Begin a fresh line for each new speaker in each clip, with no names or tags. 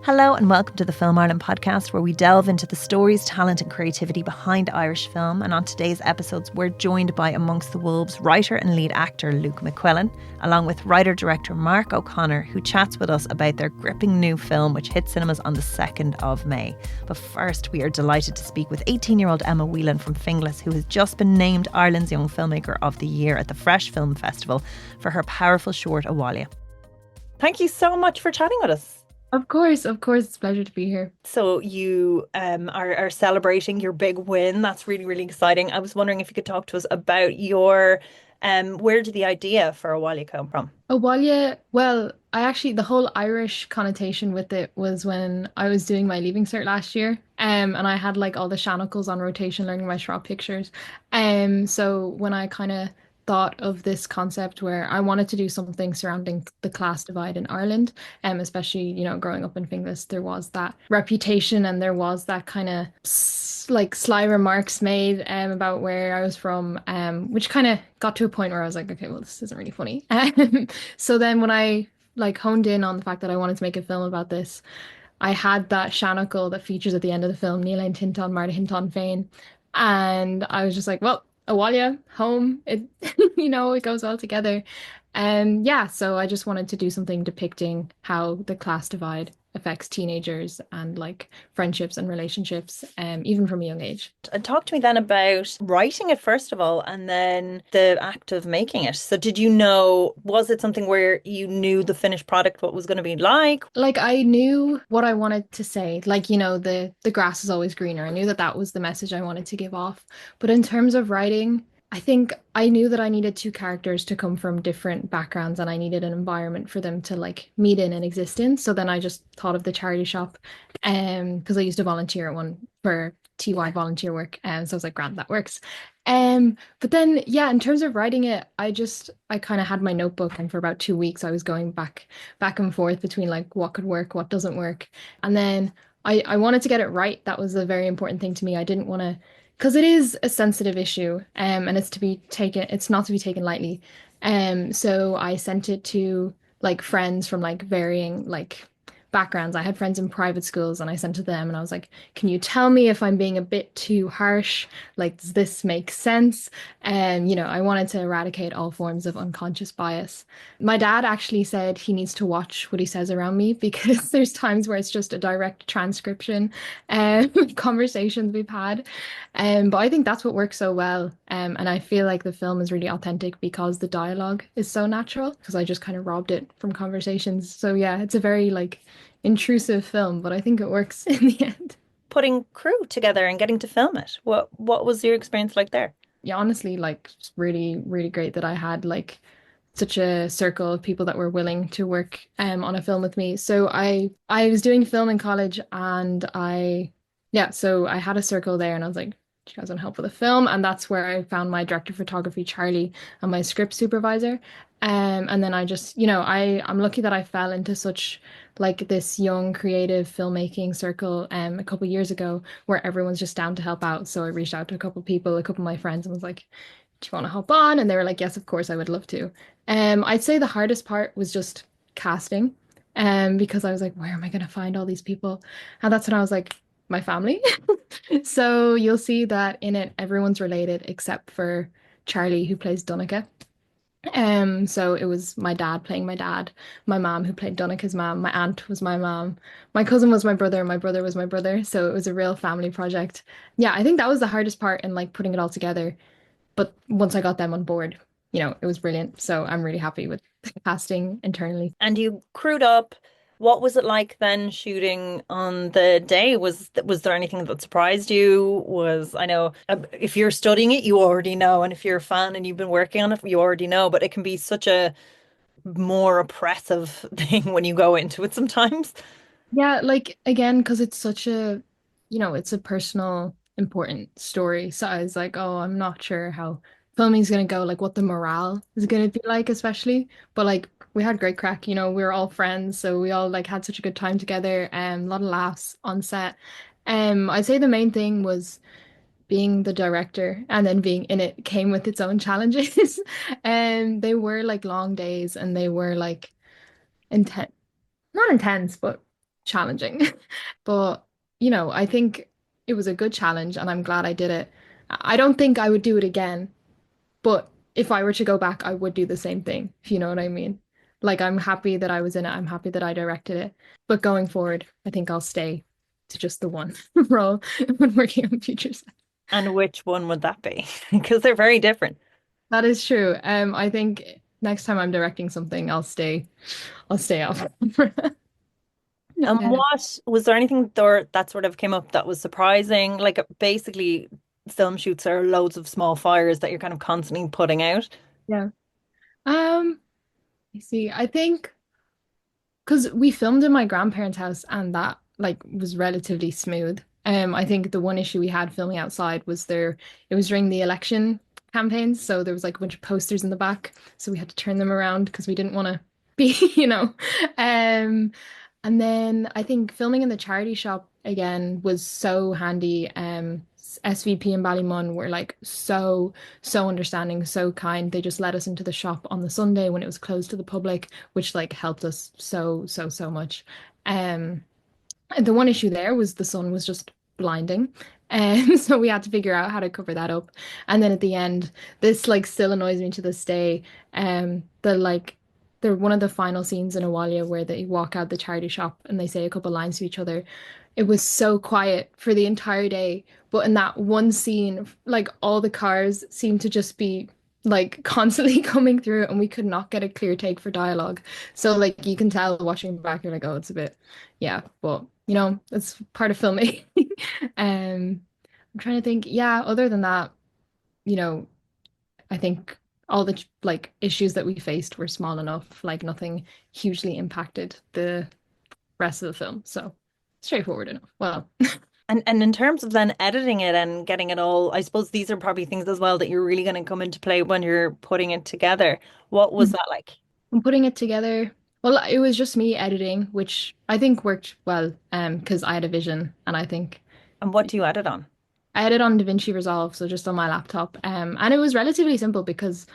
Hello and welcome to the Film Ireland podcast, where we delve into the stories, talent and creativity behind Irish film. And on today's episodes, we're joined by Amongst the Wolves writer and lead actor Luke McQuillan, along with writer-director Mark O'Connor, who chats with us about their gripping new film, which hits cinemas on the 2nd of May. But first, we are delighted to speak with 18-year-old Emma Whelan from Finglas, who has just been named Ireland's Young Filmmaker of the Year at the Fresh Film Festival for her powerful short, Abhaile. Thank you so much for chatting with us.
Of course, it's a pleasure to be here.
So you are celebrating your big win. That's really, really exciting. I was wondering if you could talk to us about your where did the idea for Abhaile come from?
Abhaile, well, the whole Irish connotation with it was when I was doing my Leaving Cert last year. And I had like all the Shanachals on rotation learning my Shrub pictures. So when I kind of thought of this concept where I wanted to do something surrounding the class divide in Ireland, especially, growing up in Finglas, there was that reputation and there was that kind of like sly remarks made about where I was from, which kind of got to a point where I was like, okay, well, this isn't really funny. So then when I like honed in on the fact that I wanted to make a film about this, I had that Shanachal that features at the end of the film, Níl Aon Tinton Marta Hinton Féin. And I was just like, well, Abhaile, home, it it goes well together. And yeah, so I just wanted to do something depicting how the class divide affects teenagers and like friendships and relationships, even from a young age.
And talk to me then about writing it first of all, and then the act of making it. So did you know, was it something where you knew the finished product, what was going to be like?
Like I knew what I wanted to say, like, the grass is always greener. I knew that that was the message I wanted to give off. But in terms of writing, I think I knew that I needed two characters to come from different backgrounds and I needed an environment for them to like meet in and exist in. So then I just thought of the charity shop, because I used to volunteer at one for TY volunteer work. And so I was like, grand, that works. But then yeah, in terms of writing it, I kind of had my notebook, and for about 2 weeks I was going back and forth between like what could work, what doesn't work. And then I wanted to get it right. That was a very important thing to me. I didn't want to, because it is a sensitive issue, and it's not to be taken lightly. So I sent it to like friends from like varying like backgrounds. I had friends in private schools and I sent to them and I was like, can you tell me if I'm being a bit too harsh? Like, does this make sense? And, I wanted to eradicate all forms of unconscious bias. My dad actually said he needs to watch what he says around me because there's times where it's just a direct transcription conversations we've had. But I think that's what works so well. And I feel like the film is really authentic because the dialogue is so natural, because I just kind of robbed it from conversations. So yeah, it's a very like intrusive film, but I think it works in the end.
Putting crew together and getting to film it. What was your experience like there?
Yeah, honestly, like it's really, really great that I had like such a circle of people that were willing to work on a film with me. So I was doing film in college and so I had a circle there and I was like, do you guys want help with a film? And that's where I found my director of photography, Charlie, and my script supervisor. And then I just, I'm lucky that I fell into such like this young creative filmmaking circle a couple years ago where everyone's just down to help out. So I reached out to a couple people, a couple of my friends, and was like, do you want to hop on? And they were like, yes, of course, I would love to. I'd say the hardest part was just casting, because I was like, where am I going to find all these people? And that's when I was like, my family. So you'll see that in it, everyone's related except for Charlie, who plays Donica. So it was my dad playing my dad, my mom who played Donica's mom, my aunt was my mom, my cousin was my brother was my brother. So it was a real family project. Yeah, I think that was the hardest part in like putting it all together. But once I got them on board, it was brilliant. So I'm really happy with the casting internally.
And you crewed up. What was it like then shooting on the day? Was there anything that surprised you? I know if you're studying it, you already know, and if you're a fan and you've been working on it, you already know, but it can be such a more oppressive thing when you go into it sometimes.
Yeah, like again, because it's such a, it's a personal, important story. So I was like, oh, I'm not sure how filming's gonna go, like what the morale is gonna be like, especially. But like we had great crack, we were all friends, so we all like had such a good time together, and a lot of laughs on set. I'd say the main thing was being the director and then being in it came with its own challenges. And they were like long days and they were like intense, not intense, but challenging. But, I think it was a good challenge and I'm glad I did it. I don't think I would do it again, but if I were to go back, I would do the same thing, if you know what I mean. Like, I'm happy that I was in it. I'm happy that I directed it. But going forward, I think I'll stay to just the one role when working on future stuff.
And which one would that be? Because they're very different.
That is true. I think next time I'm directing something, I'll stay off.
And
Um,
what was there anything there that sort of came up that was surprising? Like basically, film shoots are loads of small fires that you're kind of constantly putting out.
yeah. Um, I see. I think because we filmed in my grandparents' house and that like was relatively smooth. I think the one issue we had filming outside was it was during the election campaigns, so there was like a bunch of posters in the back, so we had to turn them around because we didn't want to be, Um, and then I think filming in the charity shop again was so handy. SVP and Ballymun were like so understanding, so kind. They just let us into the shop on the Sunday when it was closed to the public, which like helped us so much. Um, and the one issue there was the sun was just blinding. And so we had to figure out how to cover that up. And then at the end, this like still annoys me to this day. They're one of the final scenes in Awalia where they walk out the charity shop and they say a couple lines to each other. It was so quiet for the entire day, but in that one scene, like all the cars seemed to just be like constantly coming through, and we could not get a clear take for dialogue. So like you can tell watching back, you're like, oh, it's a bit, yeah, but it's part of filmmaking. Um, I'm trying to think. Yeah, other than that, you know, I think all the like issues that we faced were small enough, like nothing hugely impacted the rest of the film. So straightforward enough. Well,
And in terms of then editing it and getting it all, I suppose these are probably things as well that you're really going to come into play when you're putting it together. What was that like?
I'm putting it together. Well, it was just me editing, which I think worked well, because I had a vision, and I think
And what do you edit on?
I edit on DaVinci Resolve, so just on my laptop. And it was relatively simple because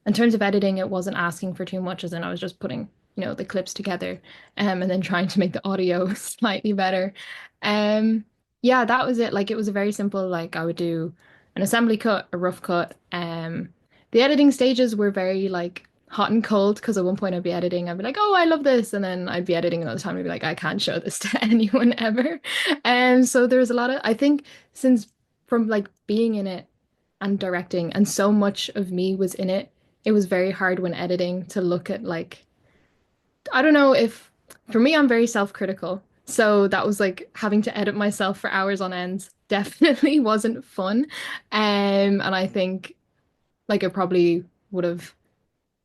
in terms of editing, it wasn't asking for too much, as in I was just putting, the clips together, and then trying to make the audio slightly better. Um, yeah, that was it. Like it was a very simple, like I would do an assembly cut, a rough cut. The editing stages were very like hot and cold because at one point I'd be editing, I'd be like, oh, I love this, and then I'd be editing another time, I'd be like, I can't show this to anyone ever. And so there was a lot of, I think, since from like being in it and directing, and so much of me was in it, it was very hard when editing to look at like I don't know if for me I'm very self-critical. So that was like having to edit myself for hours on end definitely wasn't fun. And I think like it probably would have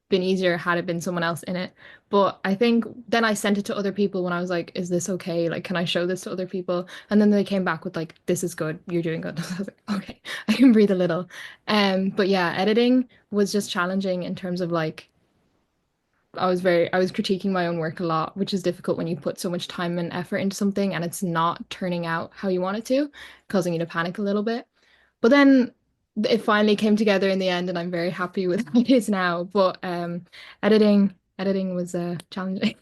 been easier had it been someone else in it. But I think then I sent it to other people when I was like, is this okay? Like, can I show this to other people? And then they came back with like, this is good, you're doing good. I was like, okay, I can breathe a little. But yeah, editing was just challenging in terms of like I was critiquing my own work a lot, which is difficult when you put so much time and effort into something and it's not turning out how you want it to, causing you to panic a little bit. But then it finally came together in the end, and I'm very happy with how it is now. But editing was challenging.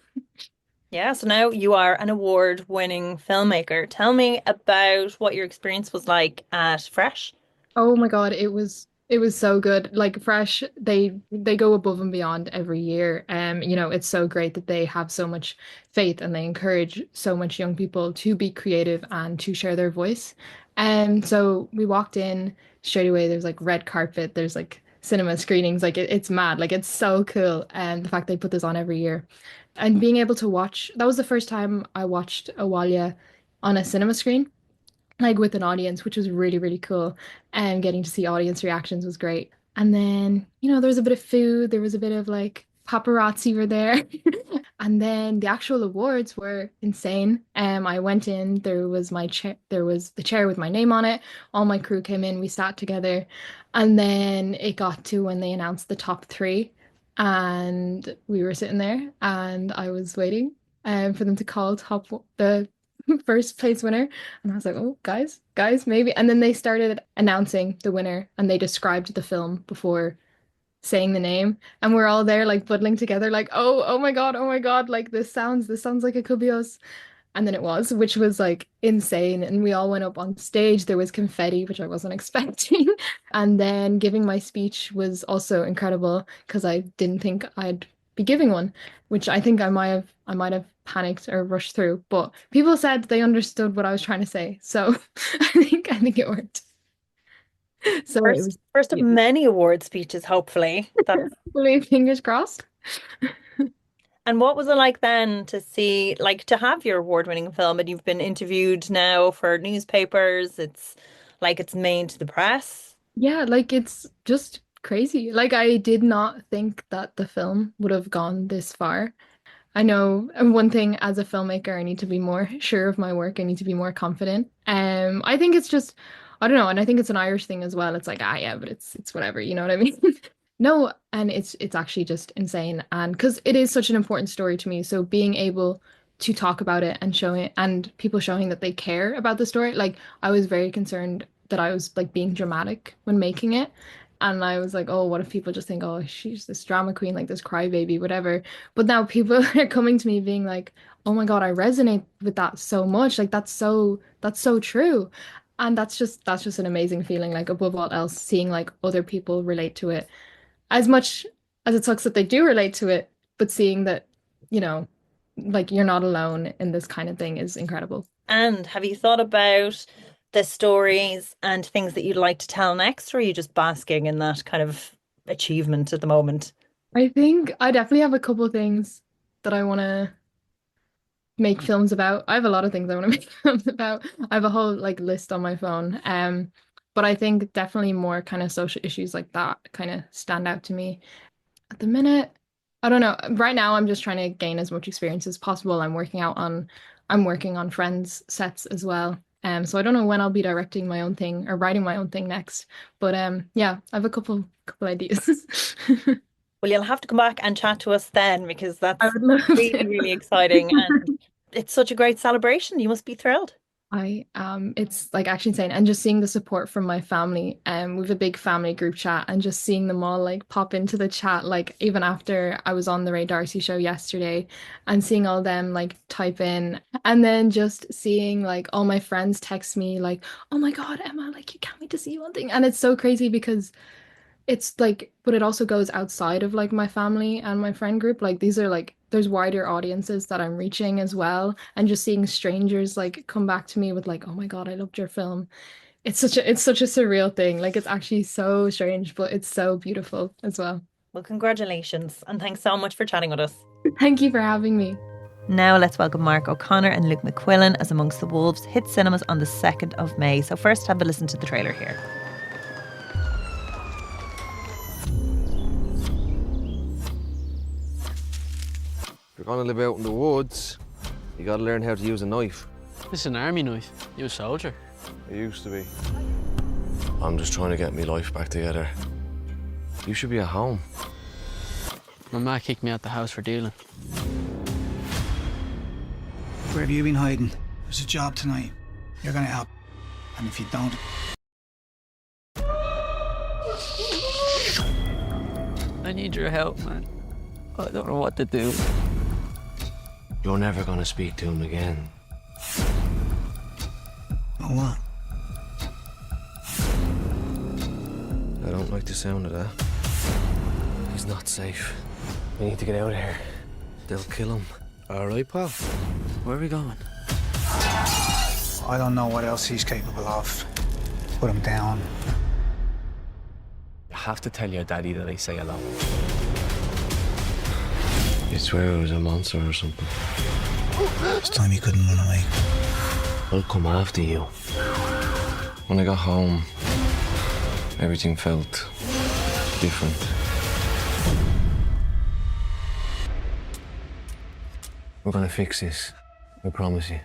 Yeah, so now you are an award-winning filmmaker. Tell me about what your experience was like at Fresh.
Oh my God, it was so good. Like Fresh, they go above and beyond every year. It's so great that they have so much faith and they encourage so much young people to be creative and to share their voice. And so we walked in straight away. There's like red carpet. There's like cinema screenings. Like it's mad. Like it's so cool. And the fact they put this on every year, and being able to watch. That was the first time I watched Awalia on a cinema screen like with an audience, which was really, really cool. And getting to see audience reactions was great. And then, there was a bit of food, there was a bit of like paparazzi were there. And then the actual awards were insane. I went in, there was my chair, there was the chair with my name on it. All my crew came in, we sat together. And then it got to when they announced the top three. And we were sitting there and I was waiting for them to call the first place winner. And I was like, oh, guys, maybe. And then they started announcing the winner and they described the film before saying the name. And we're all there like buddling together, like, oh my God, like this sounds like it could be us. And then it was, which was like insane. And we all went up on stage. There was confetti, which I wasn't expecting. And then giving my speech was also incredible because I didn't think I'd be giving one, which I might have panicked or rushed through. But people said they understood what I was trying to say. So I think it worked. So it was
First of many award speeches, hopefully.
hopefully fingers crossed.
And what was it like then to see, like, to have your award-winning film and you've been interviewed now for newspapers? It's like it's made to the press.
Yeah, like it's just crazy. Like I did not think that the film would have gone this far. I know one thing as a filmmaker, I need to be more sure of my work. I need to be more confident. I think it's just, I don't know, and I think it's an Irish thing as well. It's like, ah, yeah, but it's whatever, you know what I mean? No, and it's actually just insane, and because it is such an important story to me, so being able to talk about it and showing it, and people showing that they care about the story, like I was very concerned that I was like being dramatic when making it. And I was like, oh, what if people just think, oh, she's this drama queen, like this crybaby, whatever. But now people are coming to me being like, oh my God, I resonate with that so much. Like that's so true. And that's just an amazing feeling, like above all else, seeing like other people relate to it. As much as it sucks that they do relate to it, but seeing that, you know, like you're not alone in this kind of thing is incredible.
And have you thought about the stories and things that you'd like to tell next, or are you just basking in that kind of achievement at the moment?
I think I definitely have a couple things that I want to make films about. I have a lot of things I want to make films about. I have a whole like list on my phone. But I think definitely more kind of social issues like that kind of stand out to me. At the minute, I don't know. Right now I'm just trying to gain as much experience as possible. I'm working on friends' sets as well. So I don't know when I'll be directing my own thing or writing my own thing next. But yeah, I have a couple ideas.
Well, you'll have to come back and chat to us then because
I
that's
would love
really,
to.
really exciting and it's such a great celebration. You must be thrilled.
It's like actually insane, and just seeing the support from my family. We have a big family group chat, and just seeing them all like pop into the chat, like even after I was on the Ray Darcy show yesterday, and seeing all them like type in, and then just seeing like all my friends text me like, "Oh my God, Emma, like you can't wait to see you on thing," and it's so crazy because it's like, but it also goes outside of like my family and my friend group. Like these are like, there's wider audiences that I'm reaching as well. And just seeing strangers like come back to me with like, oh my God, I loved your film. It's such a surreal thing. Like it's actually so strange, but it's so beautiful as well.
Well, congratulations and thanks so much for chatting with us.
Thank you for having me.
Now let's welcome Mark O'Connor and Luke McQuillan as Amongst the Wolves hits cinemas on the 2nd of May. So first have a listen to the trailer here.
If you're gonna live out in the woods, you gotta learn how to use a knife.
It's an army knife. You a soldier?
I used to be. I'm just trying to get my life back together. You should be at home.
My ma kicked me out the house for dealing.
Where have you been hiding? There's a job tonight. You're gonna help. And if you don't...
I need your help, man. I don't know what to do.
You're never gonna speak to him again.
Oh, what?
I don't like the sound of that. He's not safe. We need to get out of here. They'll kill him.
All right, pal. Where are we going?
I don't know what else he's capable of. Put him down.
You have to tell your daddy that I say hello.
You swear it was a monster or something.
This time he couldn't run away.
I'll come after you. When I got home, everything felt different. We're gonna fix this. I promise you.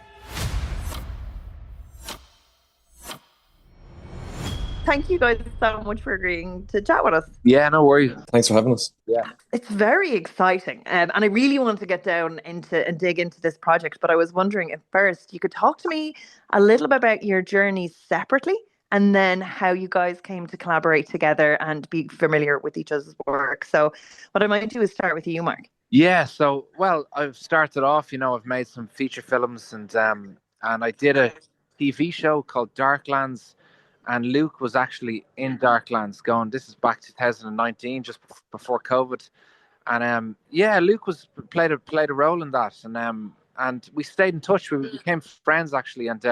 Thank you guys so much for agreeing to chat with us.
Yeah, no worries. Thanks for having us. Yeah.
It's very exciting. And I really want to get down into and dig into this project. But I was wondering if first you could talk to me a little bit about your journeys separately and then how you guys came to collaborate together and be familiar with each other's work. So what I might do is start with you, Mark.
Yeah, so well, I've started off. I've made some feature films, and I did a TV show called Darklands, and Luke was actually in Darklands. Going, this is back 2019, just before COVID, and yeah, Luke was played a role in that, and we stayed in touch. We became friends actually, and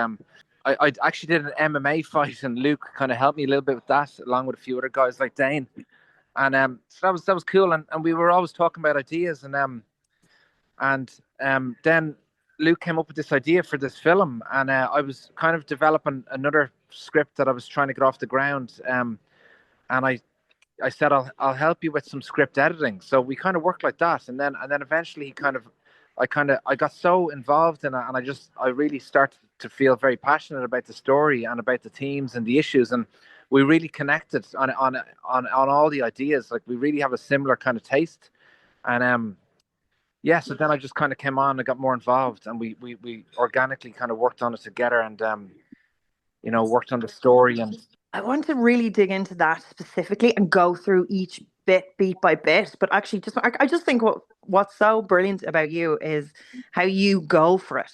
I actually did an MMA fight, and Luke kind of helped me a little bit with that, along with a few other guys like Dane. And so that was cool, and we were always talking about ideas, and then Luke came up with this idea for this film, and I was kind of developing another script that I was trying to get off the ground, and I said I'll help you with some script editing. So we kind of worked like that, and then eventually I got so involved in it, and I really started to feel very passionate about the story and about the themes and the issues, and we really connected on all the ideas. Like we really have a similar kind of taste, and yeah. So then I just kind of came on and got more involved, and we organically kind of worked on it together, and worked on the story. And
I want to really dig into that specifically and go through each bit beat by bit. But actually, I just think what's so brilliant about you is how you go for it.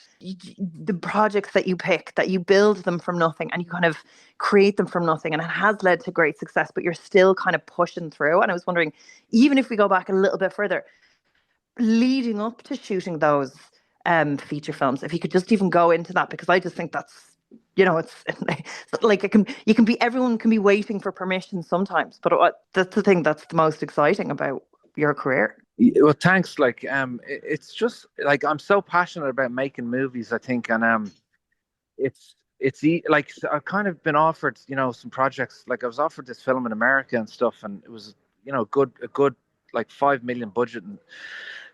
The projects that you pick, that you build them from nothing, and you kind of create them from nothing, and it has led to great success. But you're still kind of pushing through. And I was wondering, even if we go back a little bit further, leading up to shooting those feature films, if you could just even go into that, because I just think that's, it's like everyone can be waiting for permission sometimes, but that's the thing that's the most exciting about your career.
Well, thanks. Like, it's just like I'm so passionate about making movies, I think, and like I've kind of been offered, some projects. Like I was offered this film in America and stuff, and it was, a good like 5 million budget,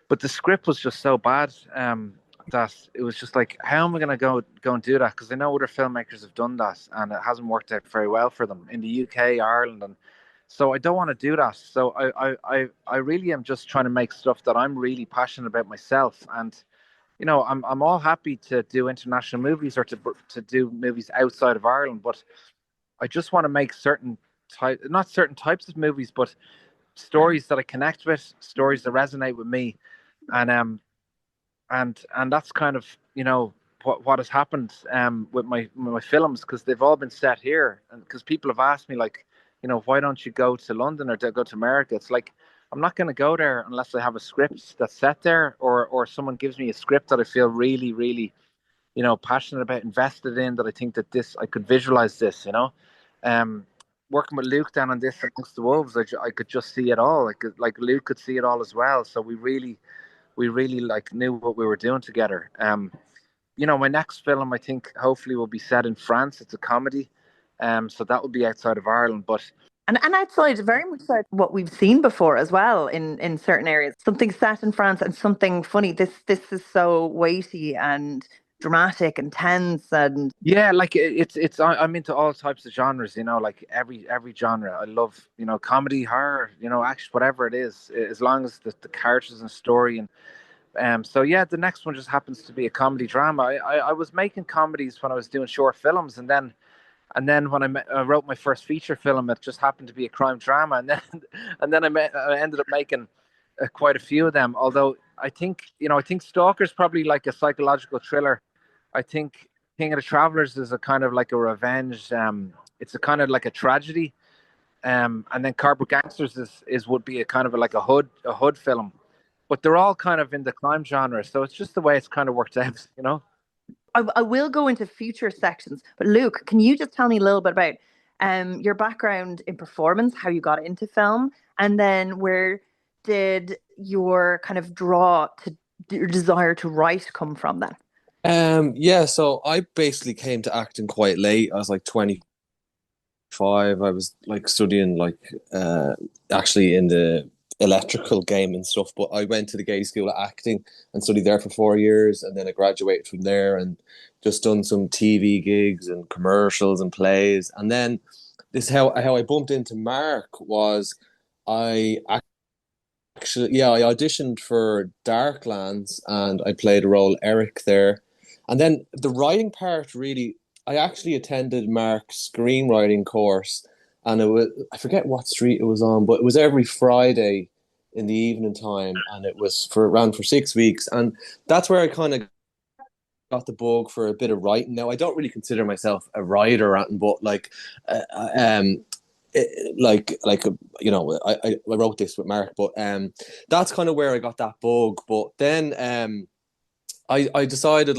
but the script was just so bad. That it was just like, how am I going to go and do that? Because I know other filmmakers have done that, and it hasn't worked out very well for them in the UK, Ireland, and so I don't want to do that. So I really am just trying to make stuff that I'm really passionate about myself, and I'm all happy to do international movies or to do movies outside of Ireland, but I just want to make not certain types of movies, but stories that I connect with, stories that resonate with me, and that's kind of what has happened with my films, because they've all been set here, and because people have asked me, like, why don't you go to London or go to America? It's like, I'm not going to go there unless I have a script that's set there, or someone gives me a script that I feel really, really passionate about, invested in, that I think that I could visualize this. Working with Luke down on this Amongst the Wolves, I could just see it all. Like Luke could see it all as well. So we really like knew what we were doing together. My next film, I think, hopefully will be set in France. It's a comedy, so that will be outside of Ireland, but
and outside, very much like what we've seen before as well in certain areas. Something set in France and something funny. This is so weighty and dramatic and tense, and
yeah, like it's I'm into all types of genres, like every genre. I love, comedy, horror, action, whatever it is, as long as the characters and story. And so yeah, the next one just happens to be a comedy drama. I was making comedies when I was doing short films, and then when I wrote my first feature film, it just happened to be a crime drama, and then I ended up making quite a few of them. Although I think Stalker's probably like a psychological thriller. I think King of the Travelers is a kind of like a revenge. It's a kind of like a tragedy. And then Cardboard Gangsters would be a kind of like a hood film. But they're all kind of in the crime genre, so it's just the way it's kind of worked out.
I will go into future sections. But Luke, can you just tell me a little bit about your background in performance, how you got into film, and then where did your kind of your desire to write come from then?
Yeah, so I basically came to acting quite late. I was like 25. I was like studying actually in the electrical game and stuff, but I went to the Gay School of Acting and studied there for 4 years, and then I graduated from there and just done some TV gigs and commercials and plays. And then this how I bumped into Mark was I I auditioned for Darklands and I played a role Eric there. And then the writing part, really, I actually attended Mark's screenwriting course, and it was, I forget what street it was on, but it was every Friday in the evening time, and it was ran for 6 weeks, and that's where I kind of got the bug for a bit of writing. Now I don't really consider myself a writer or anything, but I wrote this with Mark, but that's kind of where I got that bug. But then I decided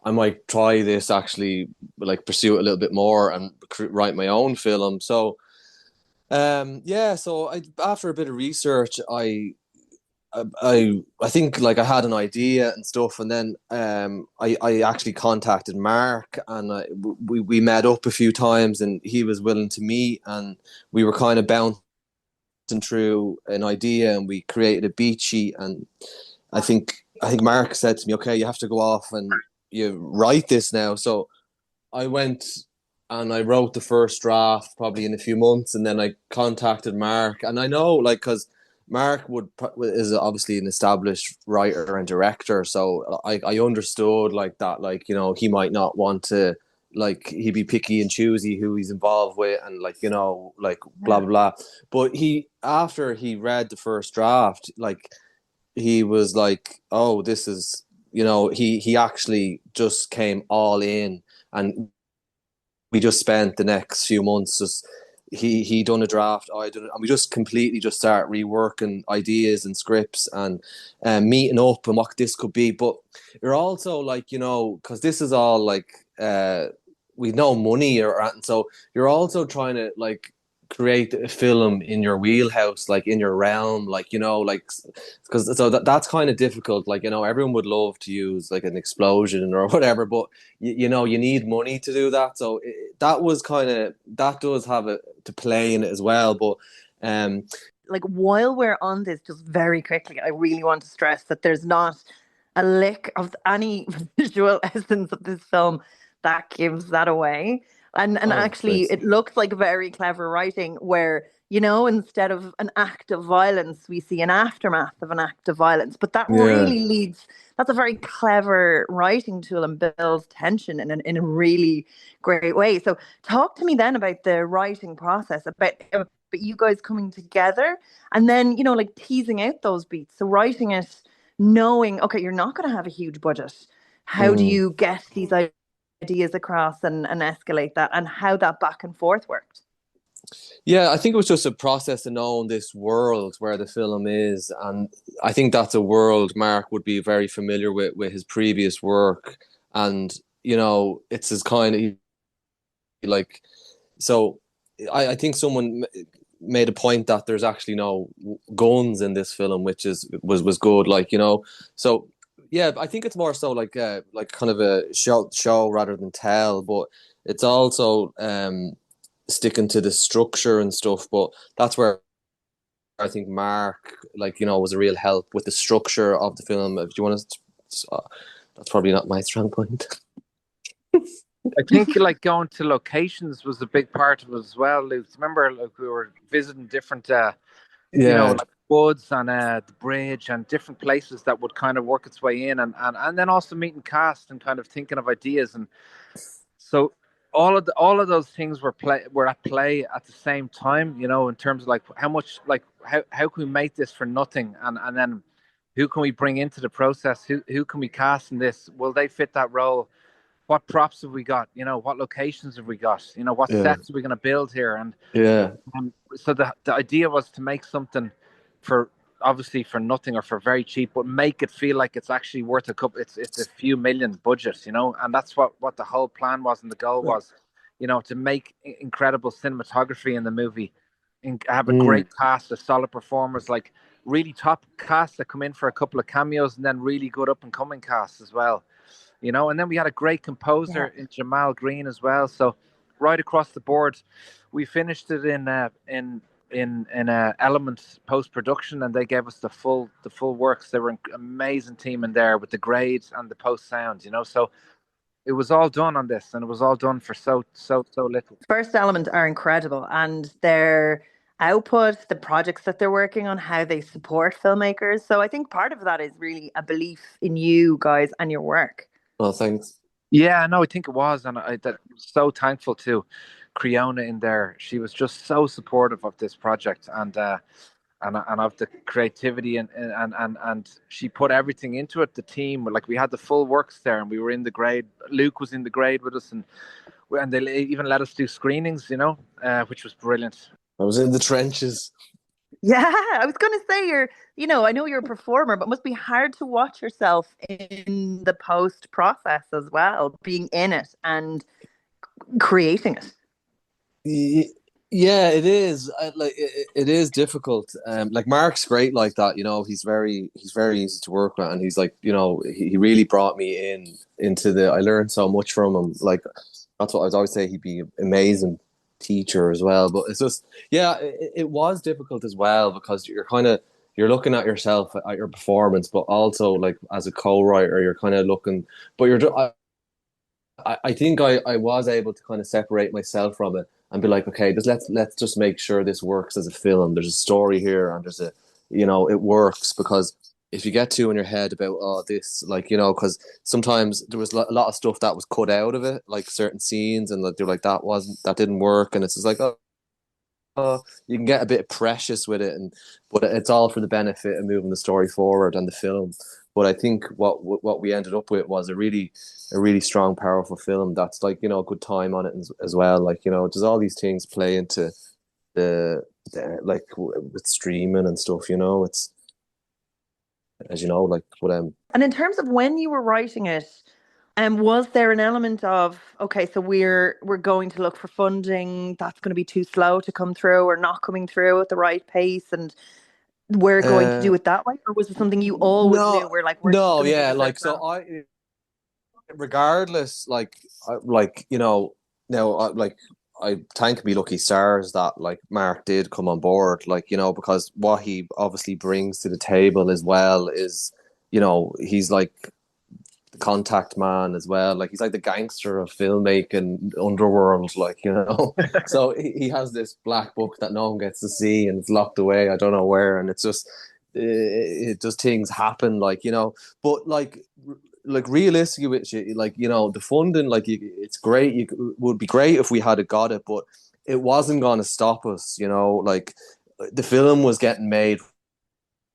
I might try this, actually, like pursue it a little bit more and write my own film. So after a bit of research, I think like I had an idea and stuff, and then I actually contacted Mark, and we met up a few times, and he was willing to meet, and we were kind of bouncing through an idea, and we created a beat sheet. And I think Mark said to me, "Okay, you have to go off and you write this now." So I went and I wrote the first draft probably in a few months, and then I contacted Mark, and I know, like, because Mark is obviously an established writer and director, so I understood like that, like, you know, he might not want to, like, he'd be picky and choosy who he's involved with, and like, you know, like blah blah blah. But after he read the first draft, like, he was like, oh, this is, you know, he actually just came all in, and we just spent the next few months just he done a draft, I done it, and we just completely just start reworking ideas and scripts, and meeting up and what this could be. But you're also like, you know, because this is all like with no money or anything, so you're also trying to like create a film in your wheelhouse, like in your realm, like, you know, like, because so that's kind of difficult. Like, you know, everyone would love to use like an explosion or whatever, but you know, you need money to do that. So that was kind of, that does have it to play in it as well. But
like, while we're on this, just very quickly, I really want to stress that there's not a lick of any visual essence of this film that gives that away. And actually,
thanks.
it looks like very clever writing where, you know, instead of an act of violence, we see an aftermath of an act of violence. But that
Yeah.
really leads, that's a very clever writing tool and builds tension in a really great way. So talk to me then about the writing process, about you guys coming together and then, you know, like teasing out those beats. So writing it, knowing, okay, you're not going to have a huge budget. How do you get these ideas across and escalate that, and how that back and forth worked?
Yeah, I think it was just a process to know this world where the film is, and I think that's a world Mark would be very familiar with his previous work, and you know, it's his kind of like. So I think someone made a point that there's actually no guns in this film, which was good, like, you know. So yeah, I think it's more so like kind of a show rather than tell, but it's also sticking to the structure and stuff. But that's where I think Mark, like, you know, was a real help with the structure of the film. If you want to, that's probably not my strong point.
I think like going to locations was a big part of it as well, Luke. Remember, like, we were visiting different, you know, like woods and the bridge and different places that would kind of work its way in, and then also meeting cast and kind of thinking of ideas. And so all of those things were at play at the same time, you know, in terms of like how much, like how can we make this for nothing, and then who can we bring into the process, who can we cast in this, will they fit that role, what props have we got, you know, what locations have we got, you know, what sets are we going to build here. And so the idea was to make something for, obviously for nothing or for very cheap, but make it feel like it's actually worth a couple, it's a few million budget, you know. And that's what the whole plan was, and the goal was, you know, to make incredible cinematography in the movie, and have a great cast of solid performers, like really top cast that come in for a couple of cameos, and then really good up and coming cast as well, you know. And then we had a great composer in Jamal Green as well. So right across the board, we finished it in Element post production, and they gave us the full works. They were an amazing team in there with the grades and the post sound, you know. So it was all done on this, and it was all done for so little.
First Element are incredible, and their output, the projects that they're working on, how they support filmmakers. So I think part of that is really a belief in you guys and your work.
Well, thanks.
Yeah, no, I think it was, and I'm so thankful to Creagh in there. She was just so supportive of this project and of the creativity and she put everything into it. The team, like we had the full works there, and we were in the grade. Luke was in the grade with us, and they even let us do screenings, which was brilliant.
I was in the trenches.
Yeah, I was going to say I know you're a performer, but it must be hard to watch yourself in the post process as well, being in it and creating it.
Yeah, it is. It is difficult. Like Mark's great like that. He's very easy to work with, and he's like, he really brought me into the. I learned so much from him. Like that's what I would always say. He'd be an amazing teacher as well. But it's just, yeah, it was difficult as well because you're looking at yourself at your performance, but also like as a co-writer, you're kind of looking. But I think I was able to kind of separate myself from it and be like, okay, let's just make sure this works as a film. There's a story here, and there's it works, because if you get too in your head about this, like, because sometimes there was a lot of stuff that was cut out of it, like certain scenes, and they're like that didn't work, and it's just like, you can get a bit precious with it, but it's all for the benefit of moving the story forward and the film. But I think what we ended up with was a really strong, powerful film that's like, a good time on it as well. Like, there's all these things play into the like with streaming and stuff, it's, as you know, like, but
And in terms of when you were writing it, was there an element of, okay, so we're going to look for funding that's going to be too slow to come through or not coming through at the right pace, and we're going to do it that way? Or was it something you always knew? We're like, we're
no,
gonna do
yeah,
this
like, so regardless, like, now, like, I thank me lucky stars that like Mark did come on board, like, because what he obviously brings to the table as well is, he's like the contact man as well. Like, he's like the gangster of filmmaking underworld, like, So he has this black book that no one gets to see, and it's locked away, I don't know where, and it's just it just things happen, like, but like realistically with you, like, the funding, like, it's great. It would be great if we had got it, but it wasn't going to stop us. Like, the film was getting made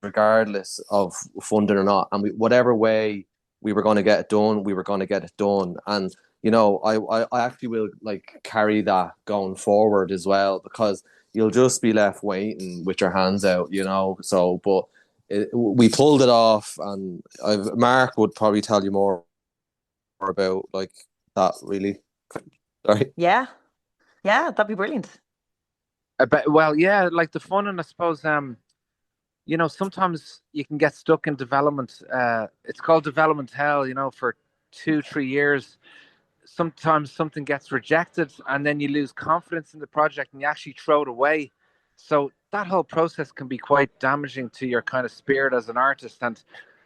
regardless of funding or not, and whatever way we were going to get it done, we were going to get it done. And I actually will like carry that going forward as well, because you'll just be left waiting with your hands out, So, but we pulled it off, and Mark would probably tell you more about like that, really. Sorry.
Yeah, that'd be brilliant.
Well, yeah, like the fun, and I suppose sometimes you can get stuck in development. It's called development hell, for 2-3 years. Sometimes something gets rejected, and then you lose confidence in the project, and you actually throw it away. So that whole process can be quite damaging to your kind of spirit as an artist.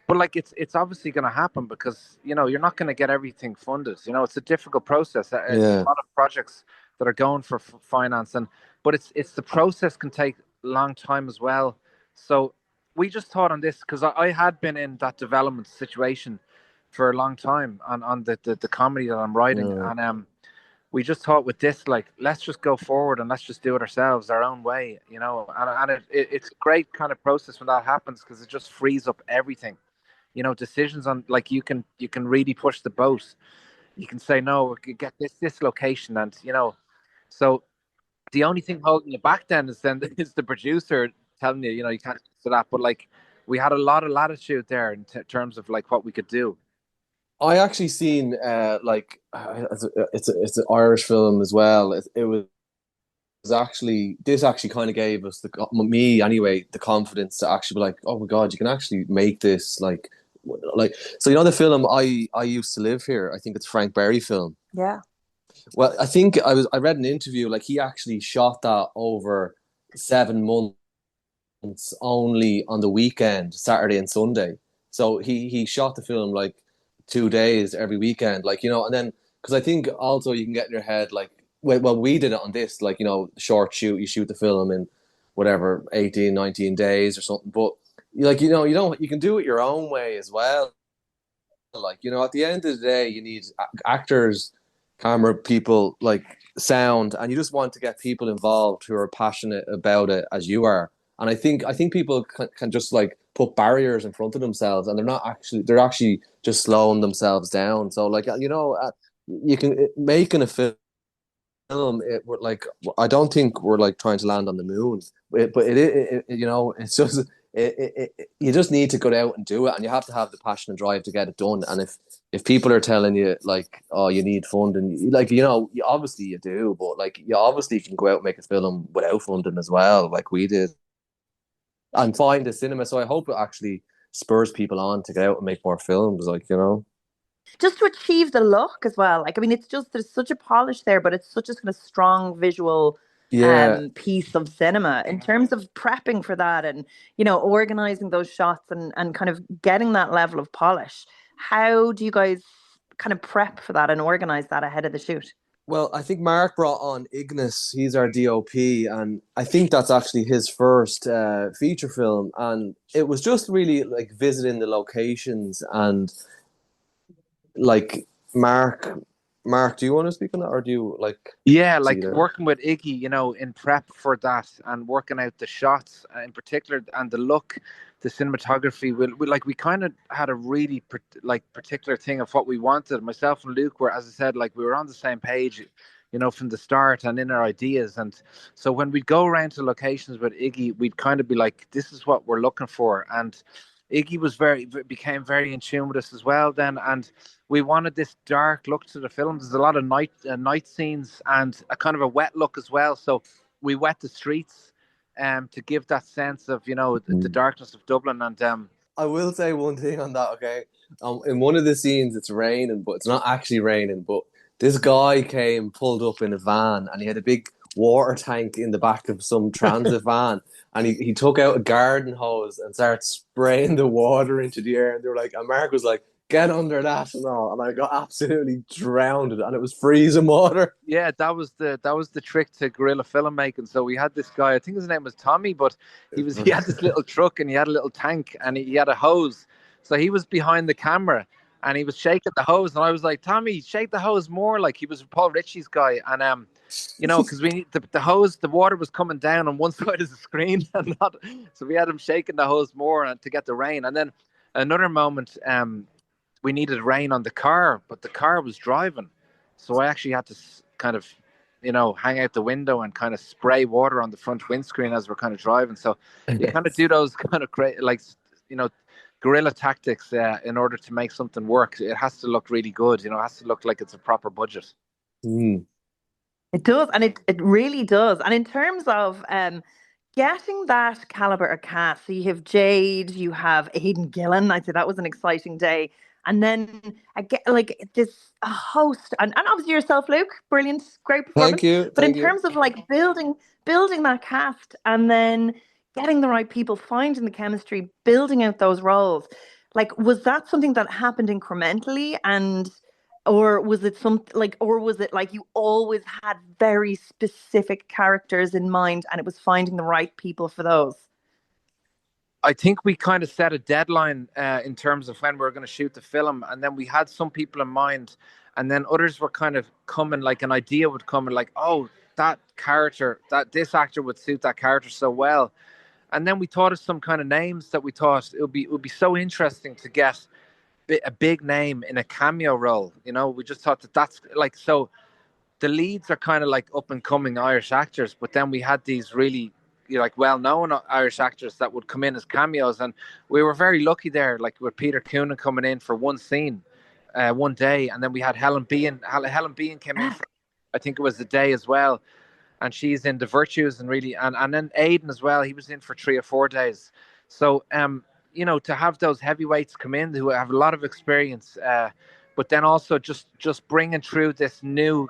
But like, it's obviously going to happen, because you're not going to get everything funded. It's a difficult process.
Yeah.
A lot of projects that are going for finance, but it's the process can take a long time as well. So we just thought on this, because I had been in that development situation for a long time on the comedy that I'm writing, and we just thought with this, like, let's just go forward and let's just do it ourselves, our own way, and it's a great kind of process when that happens, because it just frees up everything, decisions on, like, you can really push the boat. You can say, no, we could get this location, and so the only thing holding you back then is the producer telling you, you can't do that. But like, we had a lot of latitude there in terms of like what we could do.
I actually seen it's an Irish film as well. It was actually, this actually kind of gave us me anyway, the confidence to actually be like, oh my god, you can actually make this, like, so the film I Used to Live Here. I think it's a Frank Berry film.
Yeah.
Well, I think I read an interview, like, he actually shot that over 7 months only on the weekend, Saturday and Sunday. So he shot the film like 2 days every weekend, like, and then, because I think also you can get in your head, like, well, we did it on this, like, short shoot, you shoot the film in whatever 18, 19 days or something, but like, you can do it your own way as well. Like, at the end of the day, you need actors camera people, like sound, and you just want to get people involved who are passionate about it as you are. And I think people can just like put barriers in front of themselves, and they're actually just slowing themselves down. So like you can making a film. We're like, I don't think we're like trying to land on the moon, but it's just you just need to go out and do it, and you have to have the passion and drive to get it done. And if people are telling you like, oh, you need funding, like obviously you do, but like you obviously can go out and make a film without funding as well, like we did, and find a cinema. So I hope it actually spurs people on to get out and make more films,
Just to achieve the look as well. Like, I mean, it's just there's such a polish there, but it's such a kind of strong visual
Yeah.
piece of cinema in terms of prepping for that and organizing those shots and kind of getting that level of polish. How do you guys kind of prep for that and organize that ahead of the shoot?
Well, I think Mark brought on Ignis. He's our DOP, and I think that's actually his first feature film. And it was just really like visiting the locations and like Mark, do you want to speak on that, or do you like?
Yeah, like working with Iggy, in prep for that and working out the shots in particular and the look, the cinematography. We kind of had a really particular thing of what we wanted. Myself and Luke were, as I said, like we were on the same page, from the start and in our ideas. And so when we'd go around to locations with Iggy, we'd kind of be like, this is what we're looking for. And Iggy became very in tune with us as well then, and we wanted this dark look to the film. There's a lot of night scenes and a kind of a wet look as well. So we wet the streets to give that sense of the darkness of Dublin. And
I will say one thing on that, okay? In one of the scenes, it's raining, but it's not actually raining. But this guy pulled up in a van, and he had a big water tank in the back of some transit van. And he took out a garden hose and started spraying the water into the air. And they were like, and Mark was like, get under that and all. And I got absolutely drowned, and it was freezing water.
Yeah, that was the trick to guerrilla filmmaking. So we had this guy, I think his name was Tommy, but he had this little truck and he had a little tank and he had a hose. So he was behind the camera and he was shaking the hose, and I was like, Tommy, shake the hose more. Like he was Paul Ritchie's guy. And because we need the hose, the water was coming down on one side of the screen, and not, so we had him shaking the hose more to get the rain. And then another moment, we needed rain on the car, but the car was driving, so I actually had to kind of, hang out the window and kind of spray water on the front windscreen as we're kind of driving. So you kind of do those kind of great, like, guerrilla tactics in order to make something work. It has to look really good. It has to look like it's a proper budget.
It does, and it really does. And in terms of getting that caliber of cast, so you have Jade, you have Aidan Gillen. I'd say that was an exciting day. And then I get like a host, and obviously yourself, Luke, brilliant, great performance.
Thank you.
But in terms of like building that cast and then getting the right people, finding the chemistry, building out those roles, like was that something that happened incrementally or was it like you always had very specific characters in mind and it was finding the right people for those?
I think we kind of set a deadline in terms of when we were going to shoot the film, and then we had some people in mind, and then others were kind of coming, like an idea would come and like, oh, that character, that this actor would suit that character so well. And then we thought of some kind of names that we thought it would be so interesting to get a big name in a cameo role. We just thought that's like, so the leads are kind of like up and coming Irish actors, but then we had these really like well-known Irish actors that would come in as cameos, and we were very lucky there, like with Peter Coonan coming in for one scene one day, and then we had Helen Behan came in for, I think it was the day as well, and she's in The Virtues, and really and then Aidan as well, he was in for 3 or 4 days. So to have those heavyweights come in who have a lot of experience, but then also just bringing through this new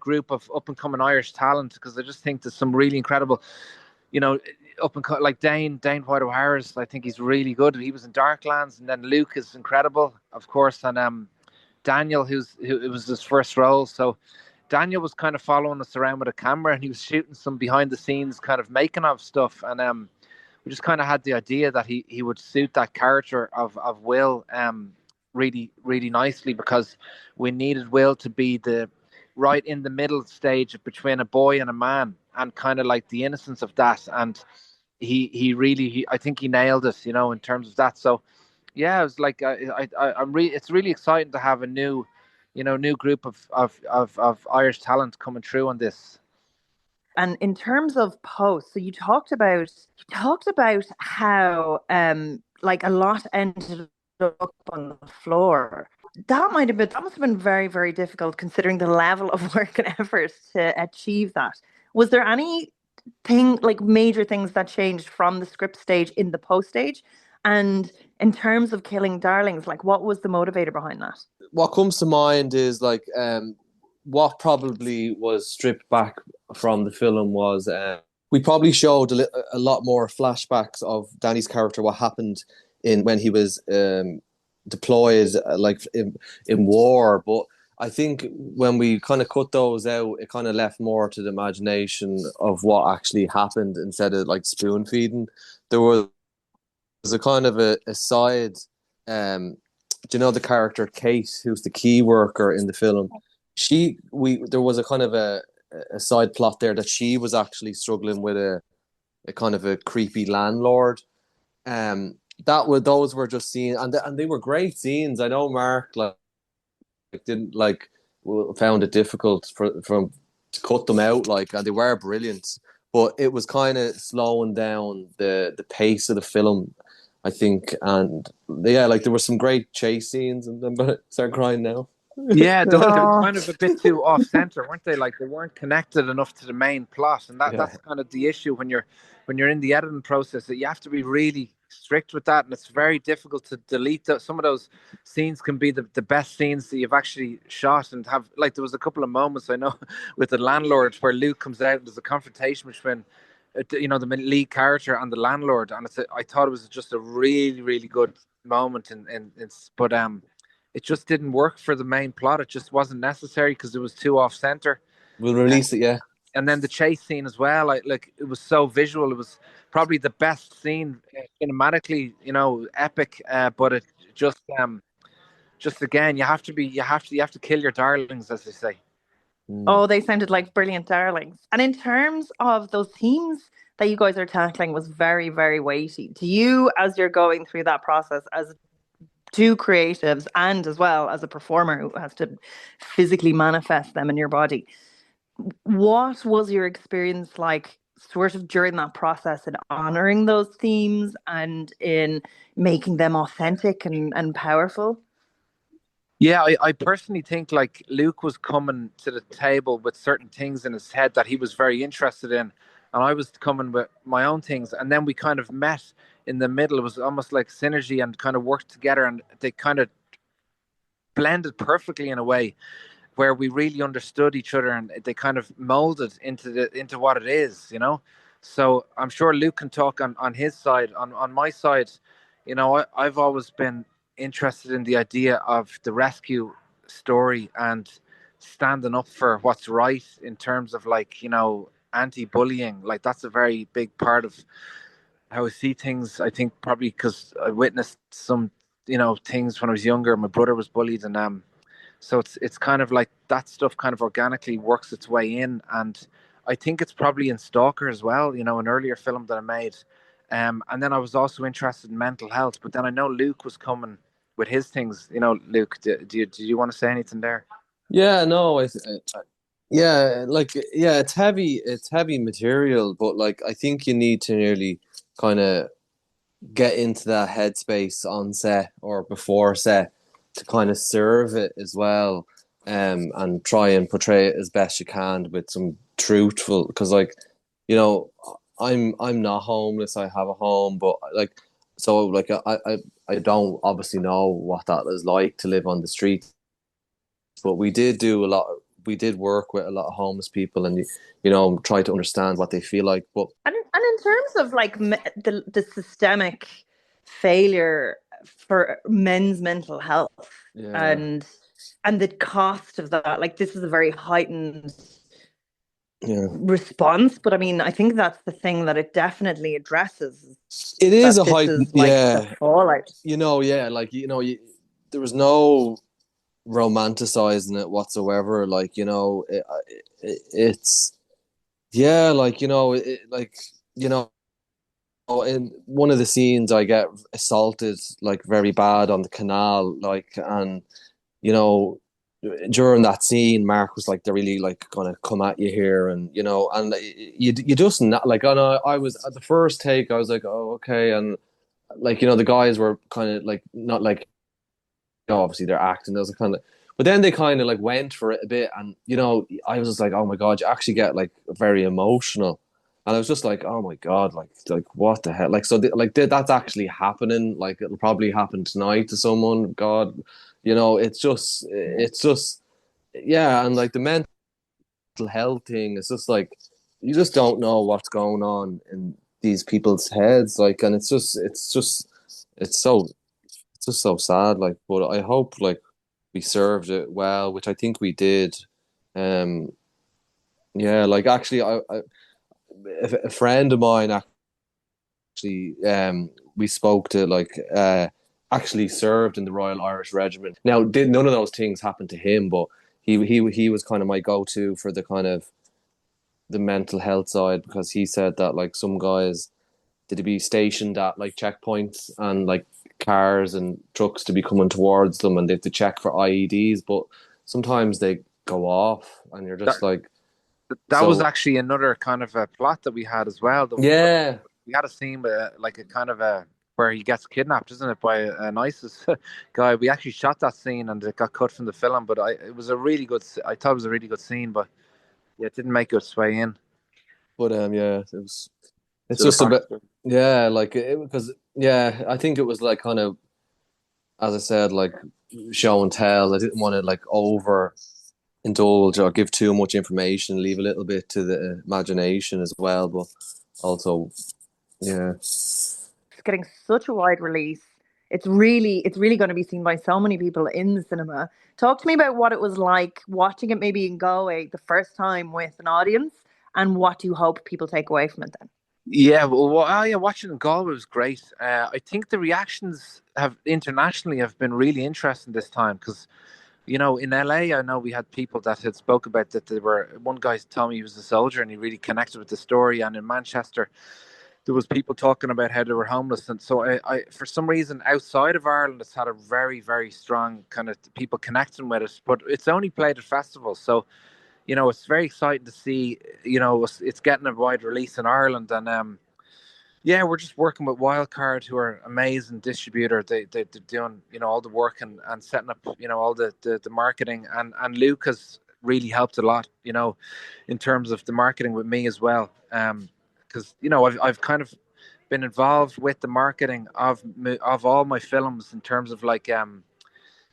group of up-and-coming Irish talent, because I just think there's some really incredible up and like Dane White O'Hara's, I think he's really good. He was in Darklands, and then Luke is incredible, of course, and Daniel, who it was his first role. So Daniel was kind of following us around with a camera, and he was shooting some behind the scenes kind of making of stuff, and we just kind of had the idea that he would suit that character of Will really, really nicely, because we needed Will to be right in the middle stage between a boy and a man, and kind of like the innocence of that. And I think he nailed it, in terms of that. So yeah, it was like it's really exciting to have a new group of Irish talent coming through on this.
And in terms of posts, so you talked about how like a lot ended up on the floor. That must have been very, very difficult considering the level of work and effort to achieve that. Was there like major things that changed from the script stage in the post stage? And in terms of killing darlings, like what was the motivator behind that?
What comes to mind is like what probably was stripped back from the film was we probably showed a lot more flashbacks of Danny's character, what happened when he was deployed, like in war. But I think when we kind of cut those out, it kind of left more to the imagination of what actually happened instead of like spoon feeding. There was a kind of a side. Do you know the character Kate, who's the key worker in the film? There was a kind of a side plot there that she was actually struggling with a kind of a creepy landlord. Those were just scenes, and they were great scenes. I know Mark didn't found it difficult to cut them out, and they were brilliant, but it was kind of slowing down the pace of the film, I think. And yeah, there were some great chase scenes, and I'm gonna start crying now.
Yeah, they were kind of a bit too off center, weren't they? Like they weren't connected enough to the main plot, and that's kind of the issue when you're in the editing process, that you have to be really strict with that, and it's very difficult to delete some of those scenes. Can be the best scenes that you've actually shot, and have, like, there was a couple of moments I know with the landlord where Luke comes out and there's a confrontation between the lead character and the landlord, and I thought it was just a really, really good moment, but it just didn't work for the main plot. It just wasn't necessary because it was too off center.
We'll release it, yeah.
And then the chase scene as well, it was so visual. It was probably the best scene cinematically, epic. But it just again, you have to kill your darlings, as they say.
Oh, they sounded like brilliant darlings. And in terms of those themes that you guys are tackling, was very, very weighty. Do you, as you're going through that process, as two creatives and as well as a performer who has to physically manifest them in your body, what was your experience like sort of during that process in honoring those themes and in making them authentic and powerful?
Yeah, I personally think like Luke was coming to the table with certain things in his head that he was very interested in, and I was coming with my own things, and then we kind of met in the middle. It was almost like synergy and kind of worked together, and they kind of blended perfectly in a way where we really understood each other, and they kind of molded into what it is, So I'm sure Luke can talk on his side. On my side, I've always been interested in the idea of the rescue story and standing up for what's right in terms of anti-bullying. Like that's a very big part of how I see things. I think probably because I witnessed some things when I was younger. My brother was bullied, and so it's kind of like that stuff kind of organically works its way in. And I think it's probably in Stalker as well, an earlier film that I made. And then I was also interested in mental health, but then I know Luke was coming with his things. Luke, do you want to say anything there?
Yeah, no, it's heavy material, but I think you need to nearly kind of get into that headspace on set or before set to kind of serve it as well, and try and portray it as best you can with some truthful, because I'm not homeless. I have a home, but I don't obviously know what that is like to live on the street. But we did work with a lot of homeless people, and try to understand what they feel like. But
and in terms of the systemic failure for men's mental health, and the cost of that, this is a very heightened response, but I mean, I think that's the thing that it definitely addresses.
It is a heightened,
the fallout.
there was no romanticizing it whatsoever. Like, you know, it's yeah, like, you know, like, you know, in one of the scenes I get assaulted like very bad on the canal, like, and you know, during that scene, Mark was like, "They're really like gonna come at you here," and you know, and you just not like. And I was at the first take, I was like, "Oh, okay," and like, you know, the guys were kind of like not like, you know, obviously they're acting. There was a kind of, but then they kind of like went for it a bit, and you know, I was just like, "Oh my god," you actually get like very emotional. And I was just like, "Oh my god, like what the hell?" Like, so that's actually happening. Like, it'll probably happen tonight to someone. God, you know, it's just, yeah, and like the mental health thing, it's just like you just don't know what's going on in these people's heads, like, and it's so it's just so sad, like, but I hope like we served it well, which I think we did. um yeah, like actually a friend of mine actually, we spoke to, like, actually served in the Royal Irish Regiment. Now, none of those things happened to him, but he was kind of my go-to for the kind of the mental health side, because he said that like some guys did be stationed at like checkpoints and like cars and trucks to be coming towards them, and they have to check for IEDs, but sometimes they go off, and you're just like,
That was
so
actually another kind of a plot that we had as well.
yeah.
We had a scene with like a kind of a where he gets kidnapped, isn't it, by an ISIS guy. We actually shot that scene and it got cut from the film, but it was a really good. I thought it was a really good scene, but yeah, it didn't make its way in.
But yeah, it's
So the
just a bit,
fact,
yeah, like because yeah, I think it was like kind of, as I said, like show and tell. I didn't want to like over indulge or give too much information, leave a little bit to the imagination as well, but also, yeah.
It's getting such a wide release. It's really going to be seen by so many people in the cinema. Talk to me about what it was like watching it maybe in Galway the first time with an audience, and what do you hope people take away from it then?
yeah, yeah, watching in Galway was great. I think the reactions have internationally have been really interesting this time because, you know, in LA, I know we had people that had spoke about that. They were, one guy told me he was a soldier and he really connected with the story. And in Manchester, there was people talking about how they were homeless, and so I for some reason outside of Ireland, it's had a very, very strong kind of people connecting with it. But it's only played at festivals, so you know it's very exciting to see. You know, it's getting a wide release in Ireland, and yeah, we're just working with Wildcard, who are amazing distributor. They're doing, you know, all the work and setting up, you know, all the marketing, and Luke has really helped a lot, you know, in terms of the marketing with me as well. Because you know I've kind of been involved with the marketing of all my films in terms of like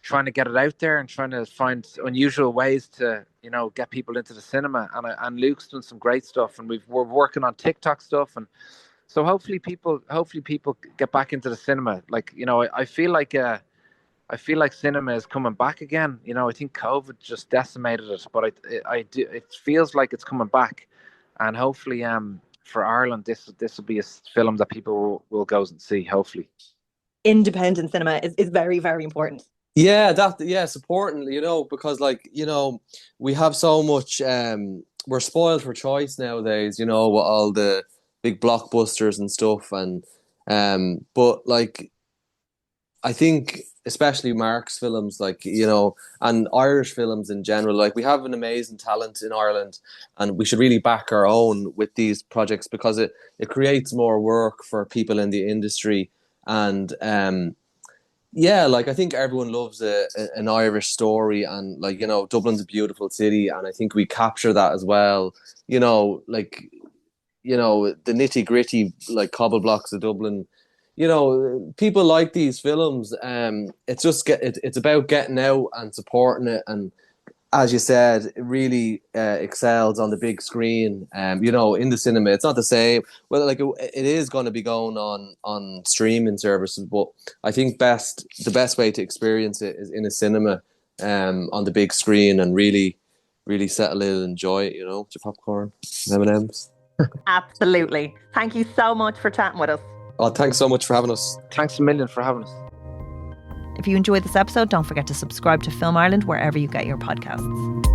trying to get it out there and trying to find unusual ways to, you know, get people into the cinema. And Luke's done some great stuff, and we're working on TikTok stuff, and so hopefully people get back into the cinema. Like, you know, I feel like cinema is coming back again. You know, I think COVID just decimated it, but I do, it feels like it's coming back, and hopefully for Ireland this will be a film that people will go and see. Hopefully,
Independent cinema is very, very important.
Yeah, it's important, you know, because like, you know, we have so much, we're spoiled for choice nowadays, you know, with all the big blockbusters and stuff, and but like I think especially Mark's films, like, you know, and Irish films in general, like we have an amazing talent in Ireland, and we should really back our own with these projects, because it creates more work for people in the industry. And yeah, like I think everyone loves an Irish story, and like, you know, Dublin's a beautiful city, and I think we capture that as well. You know, like, you know, the nitty gritty, like cobble blocks of Dublin. You know, people like these films. It's just it's about getting out and supporting it, and as you said, it really excels on the big screen. You know, in the cinema, it's not the same. Well, like it is going to be going on streaming services, but I think the best way to experience it is in a cinema, on the big screen, and really, really settle in and enjoy it. You know, with your popcorn, M&Ms.
Absolutely. Thank you so much for chatting with us.
Oh, thanks so much for having us.
thanks a million for having us.
If you enjoyed this episode, don't forget to subscribe to Film Ireland wherever you get your podcasts.